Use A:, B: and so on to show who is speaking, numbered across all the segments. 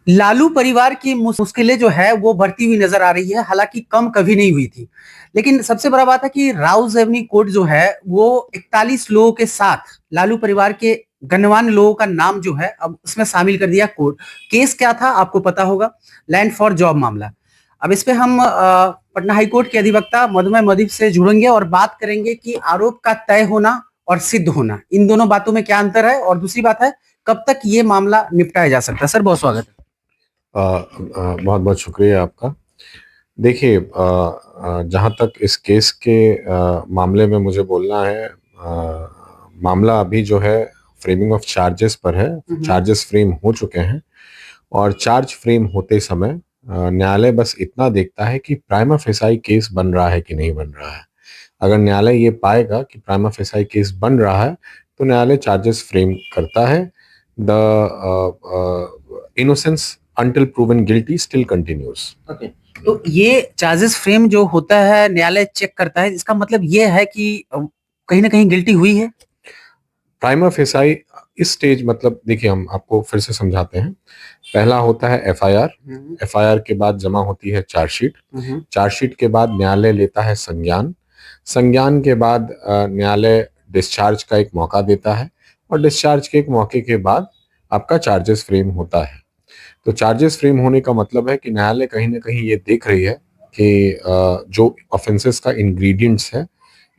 A: लालू परिवार की मुश्किलें जो है वो बढ़ती हुई नजर आ रही है, हालांकि कम कभी नहीं हुई थी। लेकिन सबसे बड़ा बात है कि राउज एवेन्यू कोर्ट जो है वो 41 लोगों के साथ लालू परिवार के गणमान्य लोगों का नाम जो है अब उसमें शामिल कर दिया कोर्ट। केस क्या था आपको पता होगा, लैंड फॉर जॉब मामला। अब इस पे हम पटना हाईकोर्ट के अधिवक्ता मधुमय मदिप से जुड़ेंगे और बात करेंगे कि आरोप का तय होना और सिद्ध होना, इन दोनों बातों में क्या अंतर है, और दूसरी बात है कब तक ये मामला निपटाया जा सकता है। सर बहुत स्वागत है।
B: बहुत बहुत शुक्रिया आपका। देखिए, जहाँ तक इस केस के मामले में मुझे बोलना है, मामला अभी जो है फ्रेमिंग ऑफ चार्जेस पर है। चार्जेस फ्रेम हो चुके हैं और चार्ज फ्रेम होते समय न्यायालय बस इतना देखता है कि प्राइमा फेसाई केस बन रहा है कि नहीं बन रहा है। अगर न्यायालय ये पाएगा कि प्राइमा फेसाई केस बन रहा है तो न्यायालय चार्जेस फ्रेम करता है। The innocence until proven guilty still continues.
A: Okay, तो ये चार्जेस फ्रेम जो होता है न्यायालय चेक करता है, इसका मतलब ये है कि कहीं ना कहीं गिल्टी हुई है।
B: प्राइमा फेसाई इस स्टेज, मतलब देखिए हम आपको फिर से समझाते हैं। पहला होता है एफआईआर। एफआईआर के बाद जमा होती है चार्जशीट। चार्जशीट के बाद न्यायालय लेता है संज्ञान। संज्ञान के बाद न्यायालय डिस्चार्ज का एक मौका देता है और डिस्चार्ज के एक मौके के बाद आपका चार्जेस फ्रेम होता है। तो चार्जेस फ्रेम होने का मतलब है कि न्यायालय कहीं ना कहीं ये देख रही है कि जो ऑफेंसेस का इंग्रेडिएंट्स है,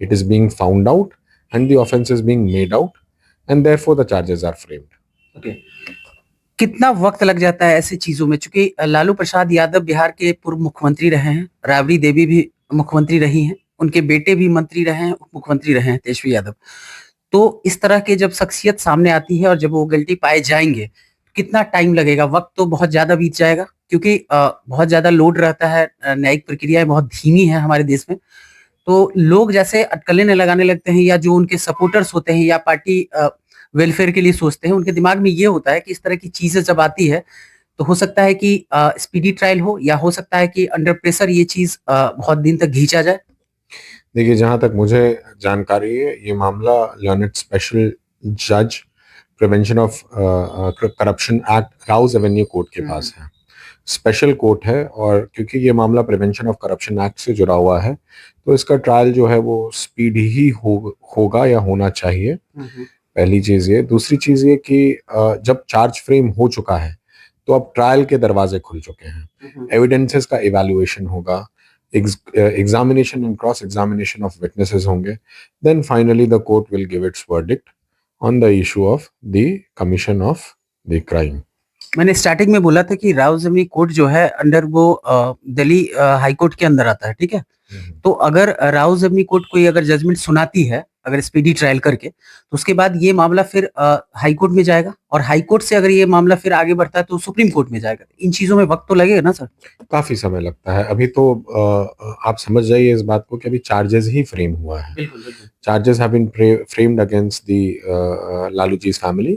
B: it is being found out and the offence is being made out and therefore the charges are framed.
A: Okay, कितना वक्त लग जाता है ऐसी चीजों में, चूंकि लालू प्रसाद यादव बिहार के पूर्व मुख्यमंत्री रहे हैं, राबड़ी देवी भी मुख्यमंत्री रही हैं, उनके बेटे भी मंत्री रहे हैं, उप मुख्यमंत्री रहे हैं तेजस्वी यादव। तो इस तरह के जब शख्सियत सामने आती है और जब वो गिल्टी पाए जाएंगे, कितना टाइम लगेगा? वक्त तो बहुत ज्यादा बीत जाएगा, क्योंकि बहुत ज्यादा लोड रहता है, न्यायिक प्रक्रियाएं बहुत धीमी है हमारे देश में। तो लोग जैसे अटकलें लगाने लगते हैं, या जो उनके सपोर्टर्स होते हैं या पार्टी वेलफेयर के लिए सोचते हैं, उनके दिमाग में ये होता है कि इस तरह की चीजें जब आती है तो हो सकता है कि स्पीडी ट्रायल हो, या हो सकता है कि अंडर प्रेशर ये चीज बहुत दिन तक खींचा जाए।
B: देखिए, जहां तक मुझे जानकारी है, ये मामला लर्नेड स्पेशल जज prevention of corruption act Rouse Avenue court के पास है। स्पेशल कोर्ट है और क्योंकि ये मामला प्रिवेंशन ऑफ करप्शन एक्ट से जुड़ा हुआ है तो इसका ट्रायल जो है वो स्पीड ही होगा या होना चाहिए। पहली चीज ये। दूसरी चीज ये कि जब चार्ज फ्रेम हो चुका है तो अब ट्रायल के दरवाजे खुल चुके हैं। एविडेंसेस का इवैल्यूएशन होगा, examination and cross examination of witnesses होंगे, then finally the court will give its verdict on the issue of the commission of the crime.
A: मैंने स्टार्टिंग में बोला था कि राउजमी कोर्ट जो है अंडर वो दिल्ली हाई कोर्ट के अंदर आता है, ठीक है। तो अगर राउजमी कोर्ट कोई अगर जजमेंट सुनाती है, अगर स्पीडी ट्रायल करके, तो उसके बाद ये मामला फिर हाई कोर्ट में जाएगा, और हाई कोर्ट से अगर ये मामला फिर आगे बढ़ता है तो सुप्रीम कोर्ट में जाएगा। इन चीजों में वक्त तो लगेगा ना सर?
B: काफी समय लगता है। अभी तो आप समझ जाइए इस बात को कि अभी चार्जेस ही फ्रेम हुआ है। Charges have been framed against the Lalu ji family.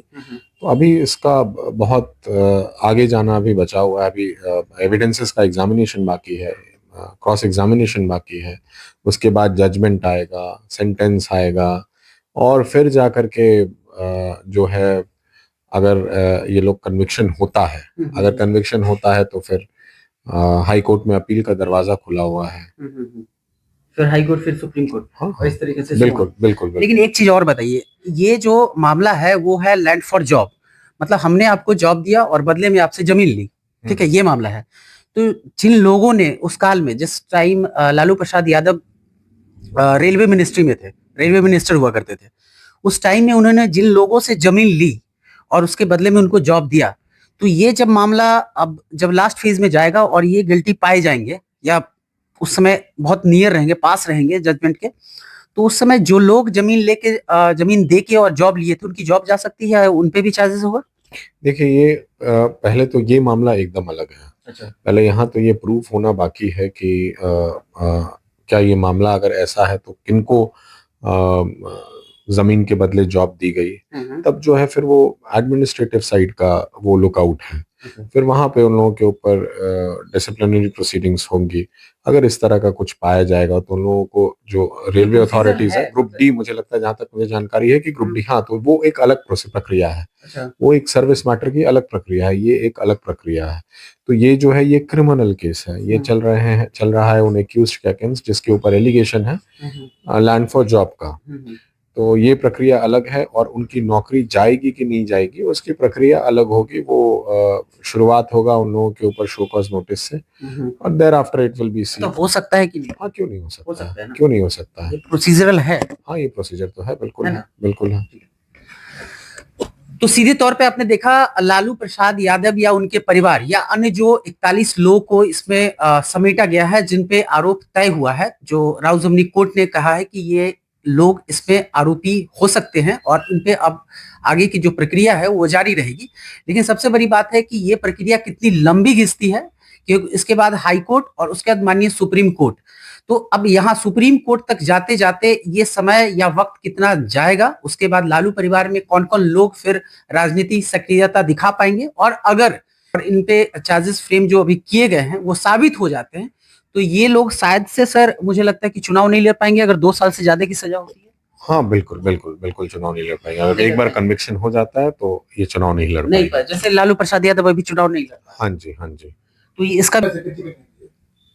B: तो अभी इसका बहुत आगे जाना अभी बचा हुआ है। अभी एविडेंसेस का एग्जामिनेशन बाकी है, क्रॉस एग्जामिनेशन बाकी है, उसके बाद जजमेंट आएगा, सेंटेंस आएगा, और फिर जा कर के जो है अगर ये लोग कन्विक्शन होता है, अगर कन्विक्शन होता है तो फिर हाई कोर्ट में अपील का दरवाजा खुला हुआ है।
A: फिर हाई कोर्ट, फिर सुप्रीम कोर्ट।
B: हाँ,
A: और इस तरीके से
B: बिल्कुल बिल्कुल।
A: लेकिन एक चीज और बताइए, ये जो मामला है वो है लैंड फॉर जॉब, मतलब हमने आपको जॉब दिया और बदले में आपसे जमीन ली, ठीक है, ये मामला है। तो जिन लोगों ने उस काल में, जिस time Lalu Prasad Yadav railway ministry में थे, रेलवे मिनिस्टर हुआ करते थे, उस टाइम में उन्होंने जिन लोगों से जमीन ली और उसके बदले में उनको जॉब दिया, तो ये जब मामला अब जब लास्ट फेज में जाएगा और ये गिल्टी पाए जाएंगे, या उस समय बहुत नियर रहेंगे, पास रहेंगे जजमेंट के, तो उस समय जो लोग जमीन लेके जमीन दे के और जॉब लिए थे, उनकी जॉब जा सकती है, उन पे भी चार्जेस होगा?
B: देखिए, ये पहले तो ये मामला एकदम अलग है। अच्छा। पहले यहाँ तो ये प्रूफ होना बाकी है कि क्या ये मामला अगर ऐसा है तो किनको जमीन के बदले जॉब दी गई, तब जो है फिर वो एडमिनिस्ट्रेटिव साइड का वो लुकआउट है। फिर वहां पे उन लोगों के ऊपर डिसिप्लिनरी प्रोसीडिंग्स होंगी। अगर इस तरह का कुछ पाया जाएगा तो उन लोगों को, जो रेलवे अथॉरिटीज है, ग्रुप डी, मुझे लगता है जहां तक मुझे जानकारी है कि ग्रुप डी, हाँ, तो वो एक अलग प्रक्रिया है। अच्छा। वो एक सर्विस मैटर की अलग प्रक्रिया है, ये एक अलग प्रक्रिया है। तो ये जो है ये क्रिमिनल केस है, ये चल रहा है उन एक्यूज्ड के अगेंस्ट जिसके ऊपर एलिगेशन है लैंड फॉर जॉब का। तो ये प्रक्रिया अलग है, और उनकी नौकरी जाएगी कि नहीं जाएगी उसकी प्रक्रिया अलग होगी। वो शुरुआत होगा उन लोगों के ऊपर शो कॉज नोटिस से, और thereafter it will be seen.
A: तो हो सकता है कि नहीं?
B: हाँ, क्यों नहीं हो सकता है, क्यों नहीं हो सकता है?
A: प्रोसीजरल है।
B: हाँ, ये प्रोसीजर तो है, बिल्कुल है, बिल्कुल है।
A: तो सीधे तौर पे आपने देखा लालू प्रसाद यादव या उनके परिवार या अन्य जो 41 लोग को इसमें समेटा गया है, जिन पे आरोप तय हुआ है, जो राउजमनी कोर्ट ने कहा है कि ये लोग इसमें आरोपी हो सकते हैं और इन पे अब आगे की जो प्रक्रिया है वो जारी रहेगी। लेकिन सबसे बड़ी बात है कि ये प्रक्रिया कितनी लंबी घिसती है, क्योंकि इसके बाद हाई कोर्ट और उसके बाद माननीय सुप्रीम कोर्ट। तो अब यहाँ सुप्रीम कोर्ट तक जाते जाते ये समय या वक्त कितना जाएगा, उसके बाद लालू परिवार में कौन कौन लोग फिर राजनीति सक्रियता दिखा पाएंगे, और अगर इन पे चार्जेस फ्रेम जो अभी किए गए हैं वो साबित हो जाते हैं, तो ये लोग शायद से सर मुझे लगता है कि चुनाव नहीं लड़ पाएंगे अगर 2 साल से ज्यादा की सजा होती है।
B: हाँ, बिल्कुल बिल्कुल बिल्कुल चुनाव नहीं लड़ पाएंगे। अगर एक बार कन्विक्शन हो जाता है तो ये चुनाव नहीं लड़ पाएंगे।
A: जैसे लालू प्रसाद यादव अभी चुनाव नहीं लड़।
B: हाँ जी, हाँ जी।
A: तो इसका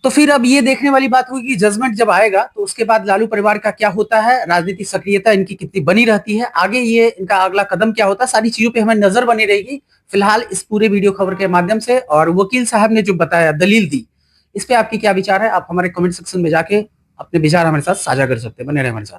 A: तो फिर अब ये देखने वाली बात होगी कि जजमेंट जब आएगा तो उसके बाद लालू परिवार का क्या होता है, राजनीतिक सक्रियता इनकी कितनी बनी रहती है, आगे ये इनका अगला कदम क्या होता है, सारी चीजों पे हमें नजर बनी रहेगी। फिलहाल इस पूरे वीडियो खबर के माध्यम से और वकील साहब ने जो बताया, दलील दी, इस पे आपकी क्या विचार है? आप हमारे कमेंट सेक्शन में जाके अपने विचार हमारे साथ साझा कर सकते हैं। बने रहे हमारे साथ।